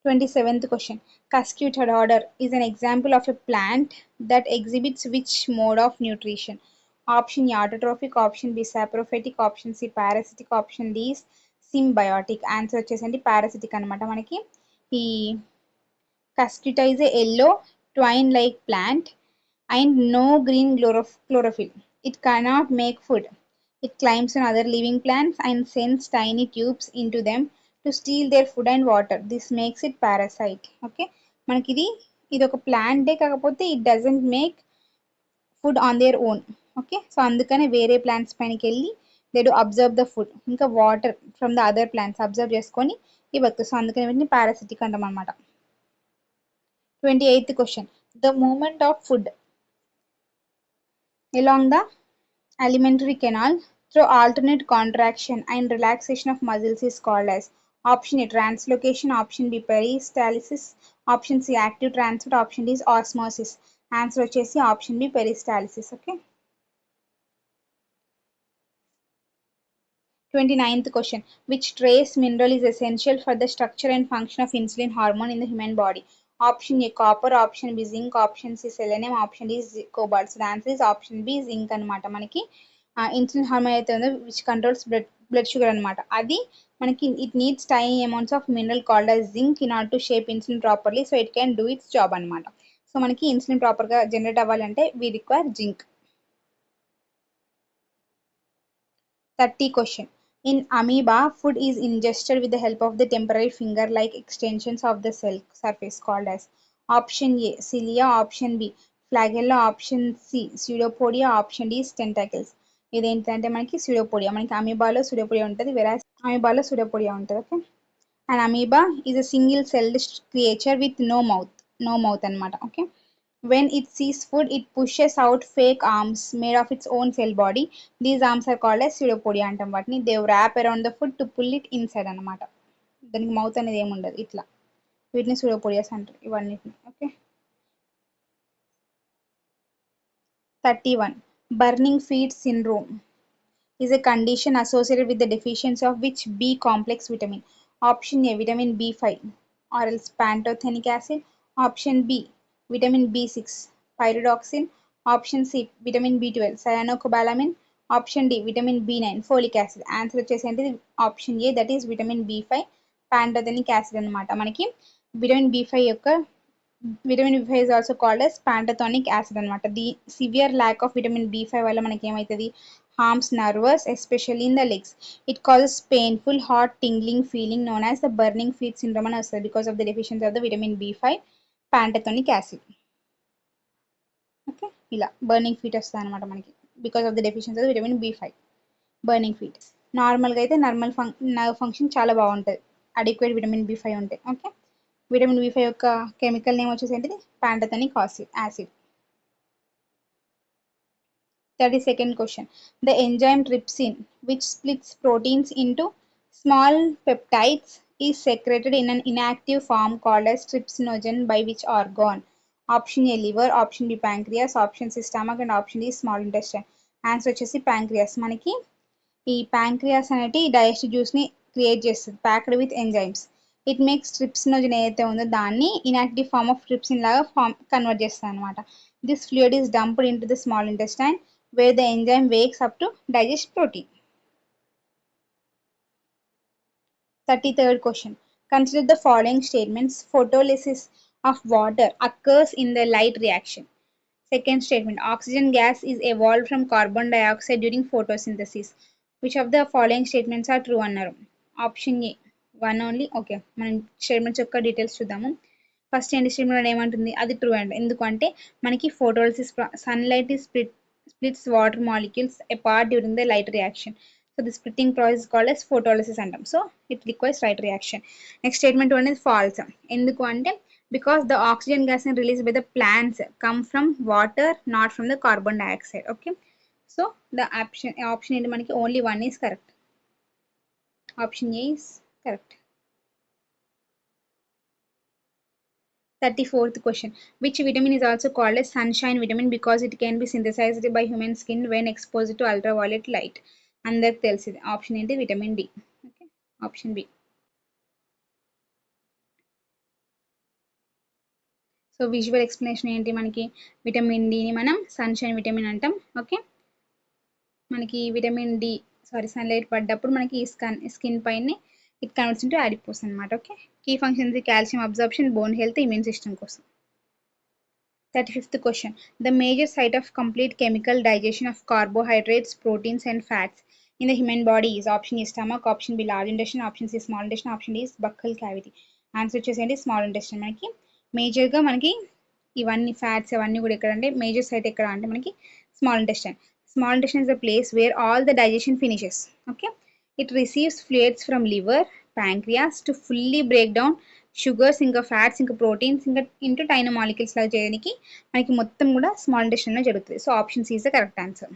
27th question. Cuscuted order is an example of a plant that exhibits which mode of nutrition? Option A, autotrophic. Option B, saprophytic. Option C, parasitic. Option D is symbiotic. Answer వచ్చేసండి parasitic అనమాట. మనకి ఈ Cuscuta is a yellow twine like plant and no green chlorophyll. It cannot make food. It climbs on other living plants and sends tiny tubes into them to steal their food and water. This makes it parasite. Okay, మనకి ఇది ఒక ప్లాంటే కాకపోతే it doesn't make food on their own. Okay, so అందుకనే వేరే plants పైనకి వెళ్ళి they do absorb the food, ఇంకా water from the other plants absorb చేసుకొని ఇవ్వచ్చు. సో అందుకని వీటిని పారాసిటిక్ అంటాం అనమాట. 28th question. The movement of food along the alimentary canal through alternate contraction and relaxation of muscles is called as? Option A, translocation. Option B, peristalsis. Option C, active transfer. Option D is osmosis. Answer వచ్చేసి option B, peristalsis. Okay, 29th question. Which trace mineral is essential for the structure and function of insulin hormone in the human body? Option A, copper. Option B, zinc. Option C, selenium. Option D is cobalt. So the answer is option B, zinc అనమాట. మనకి insulin hormone అయితే ఉందో which controls blood sugar అనమాట, అది మనకి it needs tiny amounts of mineral called as zinc in order to shape insulin properly, so it can do its job అనమాట. So మనకి insulin ప్రాపర్గా జనరేట్ అవ్వాలంటే we require zinc. 30 question. In amoeba, food is ingested with the help of the temporary finger-like extensions of the cell surface called as? Option A, cilia. Option B, flagella. Option C, pseudopodia. Option D is tentacles. ఇదేంటంటే మనకి pseudopodia. మనకి అమీబాలో pseudopodia ఉంటుంది, వెరాస్ అమీబాలో pseudopodia ఉంటుంది. Okay, and amoeba is a single celled creature with no mouth అనమాట. Okay, when it sees food, it pushes out fake arms made of its own cell body. These arms are called as pseudopodia అంటాం వాటిని. They wrap around the food to pull it inside అనమాట. దానికి mouth అనేది ఏమి ఉండదు, ఇట్లా వీటిని pseudopodias అంటారు ఇవన్నిటిని. Okay, 31. Burning feet syndrome is a condition associated with the deficiency of which B complex vitamin? Option A, vitamin B5 or else pantothenic acid. Option B, vitamin B6 pyridoxine. Option C, vitamin B12 cyanocobalamin. Option D, vitamin B9 folic acid. Answer వచ్చేసి option A, that is vitamin B5 pantothenic acid అనమాట. మనకి vitamin B5 యొక్క vitamin B5 is also called as pantothenic acid అనమాట. The severe lack of vitamin B5 వల్ల మనకి ఏమవుతుంది, harms nerves, especially in the legs. It causes painful, hot, tingling feeling known as the burning feet syndrome అని వస్తుంది because of the deficiency of the vitamin B5 pantothenic acid. Okay, ఇలా burning feet వస్తుంది అనమాట మనకి because of the deficiency of vitamin B5. Burning feet నార్మల్గా అయితే nerve function చాలా బాగుంటుంది అడిక్వేట్ విటమిన్ B5 ఉంటే. ఓకే, విటమిన్ B5 యొక్క కెమికల్ నేమ్ వచ్చేసి ఏంటిది, pantothenic acid. 32nd question. The enzyme trypsin, which splits proteins into small peptides, is secreted in an inactive form called as trypsinogen by which organ? Option A liver, option B pancreas, option C stomach and option D small intestine. Answer వచ్చేసి pancreas. మనకి ఈ pancreas అనేటి digestive juice ని create చేస్తుంది packed with enzymes. It makes trypsinogen ఏదైతే ఉందో దాన్ని inactive form of trypsin లాగా కన్వర్ట్ చేస్తుంది అనమాట. This fluid is dumped in to the small intestine wear the enzyme wakes up to digest protein. 33rd question. Consider the following statements. Photolysis of water occurs in the light reaction. Second statement, oxygen gas is evolved from carbon dioxide during photosynthesis. Which of the following statements are true అన్నారు? Option A one only. Okay, మనం statements యొక్క details చూద్దాము. First ఏంటి statement ఏమంటుంది, అది true అండి. ఎందుకంటే మనకి photolysis sunlight splits water molecules apart during the light reaction. So the splitting process is called as photolysis అంటాం. So it requires light reaction. Next statement one is false. ఎందుకు అంటే because the oxygen gas released by the plants come from water, not from the carbon dioxide. Okay, so the option ఏంటి మనకి only one is correct. Option A is correct. 34th question. Which vitamin is also called as sunshine vitamin because it can be synthesized by human skin when exposed to ultraviolet light? అందరికి తెలిసింది. Option ఏంటి vitamin D. Okay, option B. So visual explanation ఏంటి, మనకి vitamin డిని మనం sunshine vitamin అంటాం. Okay, మనకి vitamin D sunlight పడ్డప్పుడు మనకి స్కిన్ పైన ఇట్ కన్వర్ట్స్ ఇంటూ యాడిపోస్ అనమాట. Okay, key functions calcium absorption, bone health, immune system కోసం. 35th question. The major site of complete chemical digestion of carbohydrates, proteins and fats in the human body is option A stomach, option B large intestine, option C small intestine, option D is buccal cavity. Answer వచ్చేసి small intestine. మనకి మేజర్గా మనకి ఇవన్నీ fats అవన్నీ కూడా ఎక్కడ అంటే major site ఎక్కడ అంటే మనకి small intestine. Small intestine is the place where all the digestion finishes. Okay, it receives fluids from liver, pancreas to fully break down sugars, ఇంకా ఫ్యాట్స్, ఇంకా ప్రోటీన్స్, ఇంకా ఇంటూ టైనో మాలిక్యూల్స్ లాగా చేయడానికి మనకి మొత్తం కూడా స్మాల్ ఇంటెస్టైన్లో జరుగుతుంది. So option C is the correct answer.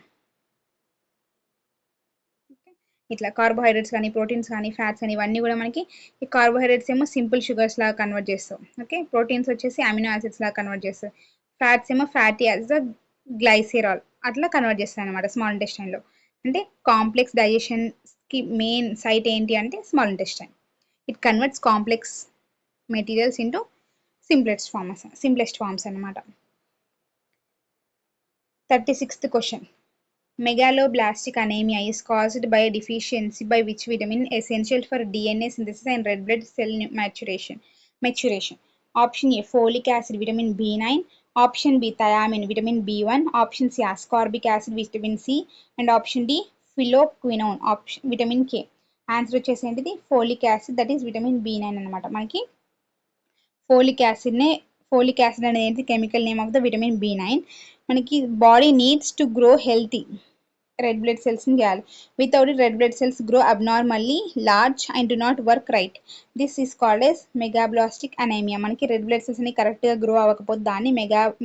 ఇట్లా కార్బోహైడ్రేట్స్ కానీ ప్రోటీన్స్ కానీ ఫ్యాట్స్ కానీ ఇవన్నీ కూడా మనకి ఈ కార్బోహైడ్రేట్స్ ఏమో సింపుల్ షుగర్స్ లాగా కన్వర్ట్ చేస్తాం. ఓకే, ప్రోటీన్స్ వచ్చేసి అమినో యాసిడ్స్ లాగా కన్వర్ట్ చేస్తాం. ఫ్యాట్స్ ఏమో ఫ్యాటీ యాసిడ్స్ గ్లైసెరాల్ అట్లా కన్వర్ట్ చేస్తాయి అనమాట స్మాల్ ఇంటెస్టైన్లో. అంటే కాంప్లెక్స్ డైజెషన్కి మెయిన్ సైట్ ఏంటి అంటే small intestine. It converts complex materials into simplest forms అనమాట. 36th question. Megaloblastic anemia is caused by a deficiency by which vitamin essential for DNA synthesis and red blood cell maturation? Option A folic acid vitamin B9, option B thiamine vitamin B1, option C ascorbic acid vitamin C and option D phylloquinone vitamin K. Answer వచ్చేసి ఏంటిది folic acid, that is vitamin B9 అనమాట. మనకి folic acid అనేది chemical name of the vitamin B9. మనకి body needs to grow healthy red blood సెల్స్ని చేయాలి. Without it red blood cells grow abnormally large and do not work right. This is called as megaloblastic anaemia. మనకి red blood cells అని కరెక్ట్గా grow అవ్వకపోతే దాన్ని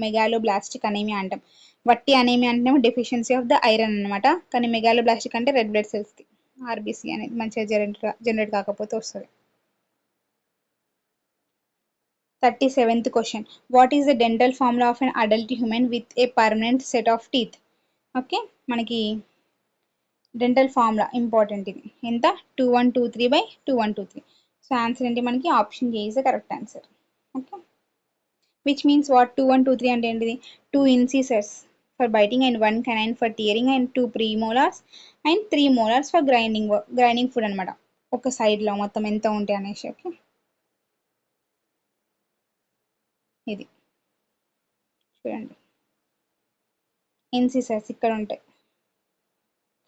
megaloblastic anaemia అంటాం. వట్టి anaemia అంటేనేమో డెఫిషియన్సీ ఆఫ్ ద ఐరన్ అనమాట. కానీ మెగాలోబ్లాస్టిక్ అంటే రెడ్ బ్లడ్ సెల్స్ది ఆర్బీసీ అనేది మంచిగా జనరేట్ కాకపోతే వస్తుంది. 37th question. What is the dental formula of an adult human with a permanent set of teeth? Okay, మనకి డెంటల్ ఫార్ములా ఇంపార్టెంట్. ఇది ఎంత 2123/2123. సో ఆన్సర్ ఏంటి మనకి option A is the correct answer. Okay, which means what 2123 అంటే ఏంటిది 2 incisors for biting and 1 canine for tearing and 2 premolars and 3 molars for grinding food అనమాట. ఒక సైడ్లో మొత్తం ఎంత ఉంటాయి అనేసి. ఓకే, ఇది చూడండి ఇన్సిసర్స్ ఇక్కడ ఉంటాయి,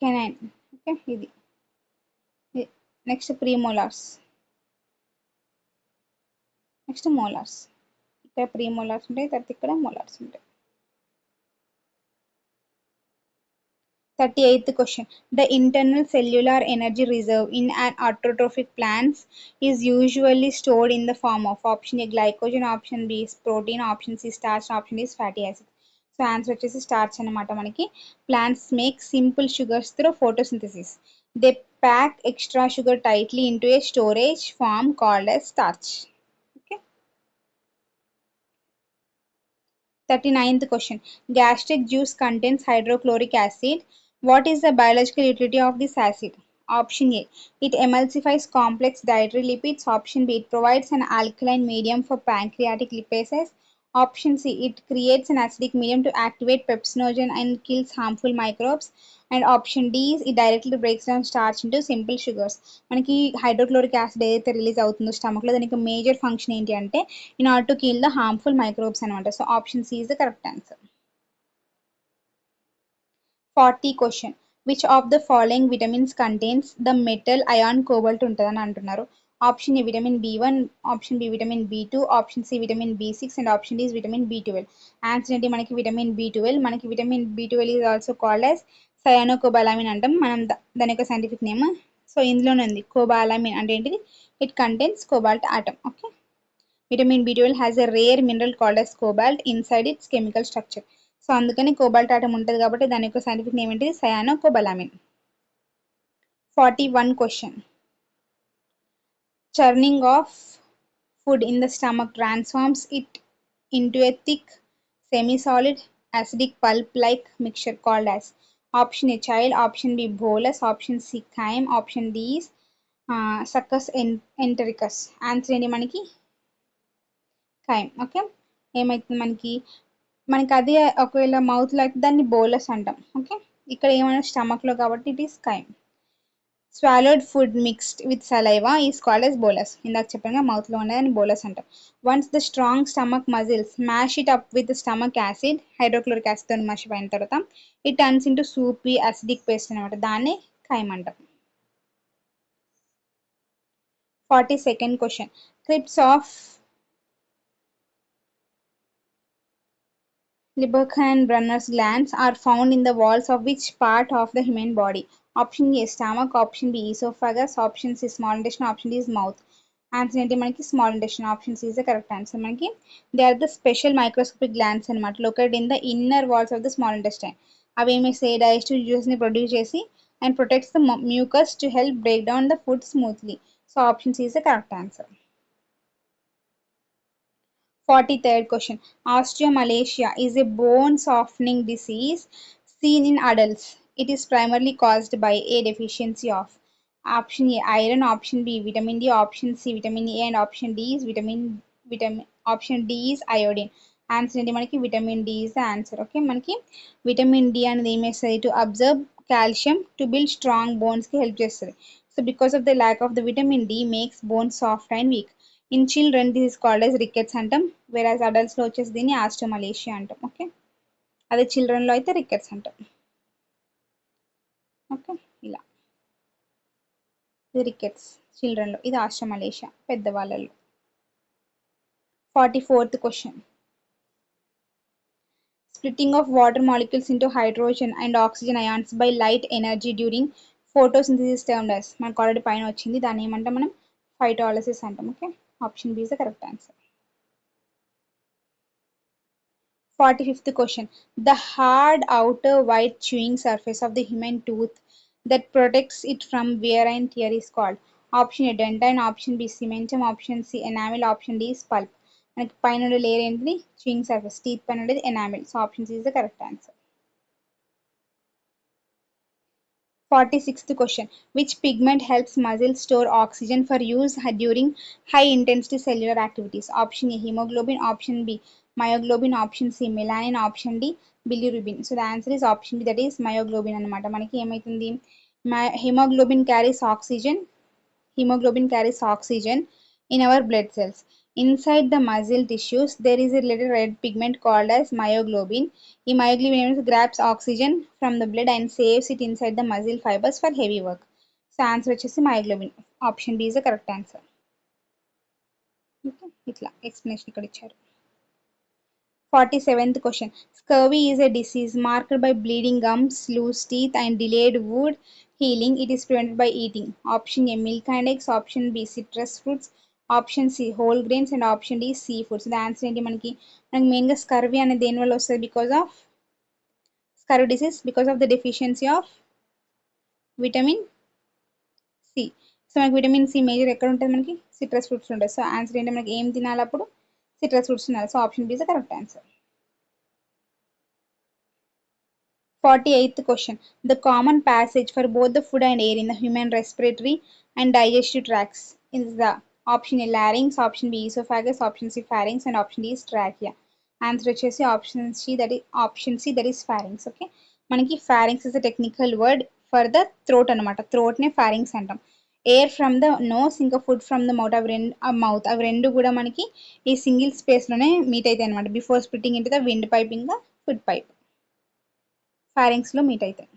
కెనైన్. ఓకే, ఇది నెక్స్ట్ ప్రీమోలార్స్, నెక్స్ట్ మోలార్స్. ఇక్కడ ప్రీమోలార్స్ ఉంటాయి, తర్వాత ఇక్కడ మోలార్స్ ఉంటాయి. 38th question. The internal cellular energy reserve in an autotrophic plants is usually stored in the form of option A glycogen, option B is protein, option C starch, option D is fatty acid. So answer వచ్చేసి starch అనమాట మనకి. Plants make simple sugars through photosynthesis. They pack extra sugar tightly into a storage form called as starch. Okay. 39th question. Gastric juice contains hydrochloric acid. What is the biological utility of this acid? Option A. It emulsifies complex dietary lipids. Option B. It provides an alkaline medium for pancreatic lipases. Option C. It creates an acidic medium to activate pepsinogen and kills harmful microbes. And option D is it directly breaks down starch into simple sugars. మనకి hydrochloric acid ఏదైతే release అవుతుందో స్టమక్లో దానికి major function ఏంటి అంటే in order to kill the harmful microbes అనమాట. So option C is the correct answer. 40 question. Which of the following vitamins contains the metal ion cobalt ఉంటుందని అంటున్నారు. Option A vitamin B one, option B vitamin B two, option C vitamin బి6 and option D vitamin బి12. Answer ఏంటి మనకి vitamin బి12. మనకి vitamin బి12 is also called as cyanocobalamin అంటాం మనం దాని యొక్క సైంటిఫిక్ నేమ్. సో ఇందులోనే ఉంది కోబాలామిన్ అంటే ఏంటిది, it contains cobalt atom. Okay. Vitamin B12 has a rare mineral called as cobalt inside its chemical structure. So అందుకని కోబాల్ట్ ఆటం ఉంటుంది కాబట్టి దాని యొక్క సైంటిఫిక్ నేమ్ ఏంటిది, సయానోకోబాలామిన్. 41 question. Churning of food in the stomach transforms it into a thick, semi-solid, acidic pulp-like mixture called as. Option A child, option B bolus, option C chyme, option D is succus entericus. Answer ఏంటి మనకి ఖైమ్. Okay. ఏమైతుంది మనకి అది ఒకవేళ మౌత్లో అయితే దాన్ని bolus అంటాం. Okay. ఇక్కడ ఏమైనా స్టమక్లో కాబట్టి it is chyme. Swallowed food mixed with saliva is called as bolus. ఇందాక చెప్పాను మౌత్లో ఉండేదాన్ని బోలస్ అంటాం. Once the strong stomach muscles mash it up with stomach acid, hydrochloric యాసిడ్తో మ్యాష్ అయిన తర్వాత it turns into soupy acidic paste అనమాట, దాన్ని ఖైమ్ అంటాం. 42nd question. Crypts of Lieberkühn and Brunner's glands are found in the walls of which part of the human body? Option A stomach, option B esophagus, option C small intestine, option D is mouth. Answer ఏంటి మనకి small intestine. Option C is the correct answer. మనకి they are the special microscopic glands అనమాట located in the inner walls of the small intestine. అవి ఏమి చేస్తాయి, digestive జ్యూస్ని produce చేసి and protects the mucus to help break down the food smoothly. So option C is the correct answer. 43rd question. Osteomalacia is a bone softening disease seen in adults. It is primarily caused by a deficiency of. Option A iron, option B vitamin D, option C vitamin A and option D is option D is iodine. Answer ఏంటి మనకి vitamin D is the answer. Okay. మనకి vitamin D అనేది ఏం చేస్తుంది, to absorb calcium to build strong బోన్స్కి help చేస్తుంది. So because of the lack of the vitamin D makes bones soft and weak. In children this is called as rickets అంటాం, వేరాజ్ అడల్ట్స్లో వచ్చేసి దీన్ని ఆస్టోమలేషియా అంటాం. ఓకే. అదే చిల్డ్రన్లో అయితే రికెట్స్ అంటాం. ఓకే. ఇలా ఇది రికెట్స్ చిల్డ్రన్లో, ఇది ఆస్టోమలేషియా పెద్దవాళ్ళలో. 44th question. Splitting of water molecules into hydrogen and oxygen ions by light energy during photosynthesis termed as. మనకు ఆల్రెడీ పైన వచ్చింది, దాన్ని ఏమంటాం మనం ఫైటాలసిస్ అంటాం. Okay. Option B is the correct answer. 45th question. The hard outer white chewing surface of the human tooth that protects it from wear and tear is called. Option A dentine, option B cementum, option C enamel, option D is pulp. మనకి పైన layer ఏంటిది, chewing surface, teeth పైన ఉండేది enamel. So option C is the correct answer. 46th question. Which pigment helps muscles store oxygen for use during high intensity cellular activities? Option A hemoglobin, option B myoglobin, option C melanin, option D bilirubin. So the answer is option B, that is myoglobin అనమాట. మనకి ఏమైతుంది, hemoglobin carries oxygen in our blood cells. Inside the muscle tissues there is a little red pigment called as myoglobin. ఈ myoglobin grabs oxygen from the blood and saves it inside the muscle fibers for heavy work. So answer వచ్చేసి myoglobin. Option B is the correct answer. Okay. ఇట్లా explanation ఇక్కడ ఇచ్చారు. 47th question. Scurvy is a disease marked by bleeding gums, loose teeth and delayed wound healing. It is prevented by eating. Option A milk and eggs, option B citrus fruits, option C whole grains and option D sea foods. The answer ఏంటి మనకి మెయిన్గా scurvy అనేది దేని వల్ల వస్తుంది? Because of scurvy disease because of the deficiency of vitamin C. So మనకి vitamin C major ఎక్కడ ఉంటుంది? మనకి సిట్రస్ ఫ్రూట్స్ ఉంటుంది. సో ఆన్సర్ ఏంటి మనకి ఏం తినాలి అప్పుడు? సిట్రస్ ఫ్రూట్స్ తినాలి. So option B is the correct answer. 48th question. The common passage for both the food and air in the human respiratory and digestive tracts is the option A larynx, option B esophagus, option C pharynx, and option D is trachea. Answer వచ్చేసి option C that is pharynx. Okay, మనకి pharynx is a technical word for the throat అనమాట. throat నే pharynx అంటాం. Air from the nose ఇంకా food from the mouth అవి రెండు కూడా మనకి ఈ సింగిల్ స్పేస్ లోనే మీట్ అవుతాయి అనమాట. Before splitting into the wind pipe ఇంకా ఫుడ్ పైప్ ఫారింగ్స్ లో మీట్ అవుతాయి.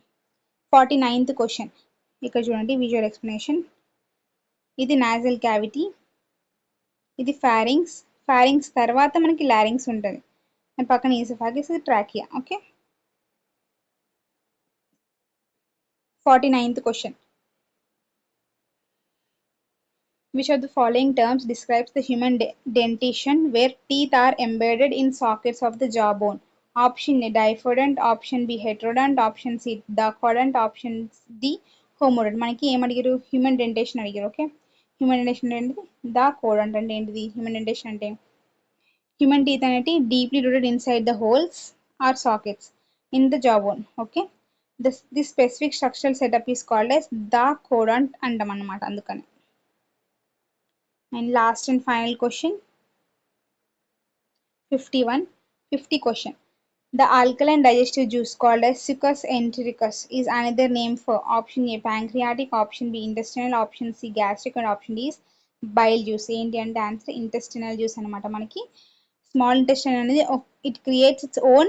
49th question. ఇక్కడ చూడండి విజువల్ ఎక్స్ప్లెనేషన్. ఇది నాజల్ క్యావిటీ, ఇది ఫారింగ్స్ తర్వాత మనకి లారింగ్స్ ఉంటుంది, అండ్ పక్కన ఈసోఫాగస్, ఇది trachea. Okay, 49th question. Which of the following terms describes the human dentition where teeth are embedded in sockets of the jawbone? Option A diphodont, option B heterodont, option C dacodont, option D homodont. మనకి ఏం అడిగారు? Human dentation అడిగారు. Okay, human dentation ఏంటిది? Thecodont అంటే ఏంటిది? Human dentation అంటే human teeth అనేటి deeply rooted inside the holes or sockets in the jawbone. Okay, this specific structural setup is called as thecodont అంటాం అన్నమాట. అందుకని. And last and final question, 50 question. The alkaline digestive juice called as Succus entericus is another name for option A pancreatic, option B intestinal, option C gastric, and option D is bile juice. ఏంటి అంటే answer intestinal juice అనమాట. మనకి small intestine అనేది it creates its own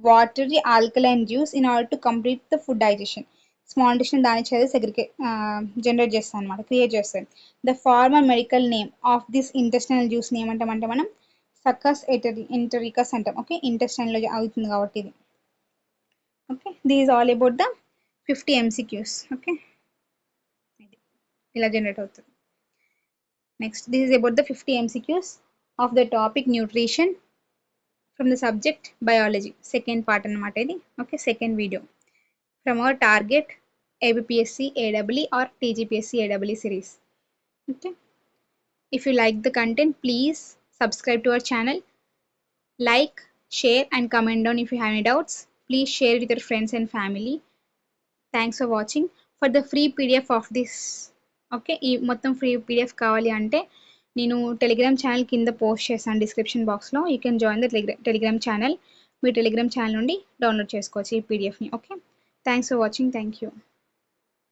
watery alkaline juice in order to complete the food digestion. Small intestine దాని చేసి generate చేస్తాం అనమాట, create చేస్తాం. The formal medical name of this intestinal juice ఏమంటామంటే మనం సక్కస్ ఎంటరికస్ అంటాం. ఓకే, ఇంటెస్టైన్లో అవుతుంది కాబట్టి ఇది. Okay, this is all about the 50 MCQs. Okay, ఇది ఇలా జనరేట్ అవుతుంది. Next, this is about the 50 MCQs of the topic nutrition from the subject biology. Second part అనమాట ఇది. Okay, second video from our target ABPSC, AEE or TGPSC AEE series. Okay, if you like the content, please subscribe to our channel, like, share and comment down if you have any doubts. Please share with your friends and family. Thanks for watching. For the free PDF of this, okay, ఈ మొత్తం free PDF కావాలి అంటే నేను Telegram channel కింద post చేశాను description బాక్స్లో. You can join the Telegram channel. మీ Telegram channel నుండి డౌన్లోడ్ చేసుకోవచ్చు ఈ PDFని. Okay, thanks for watching. Thank you.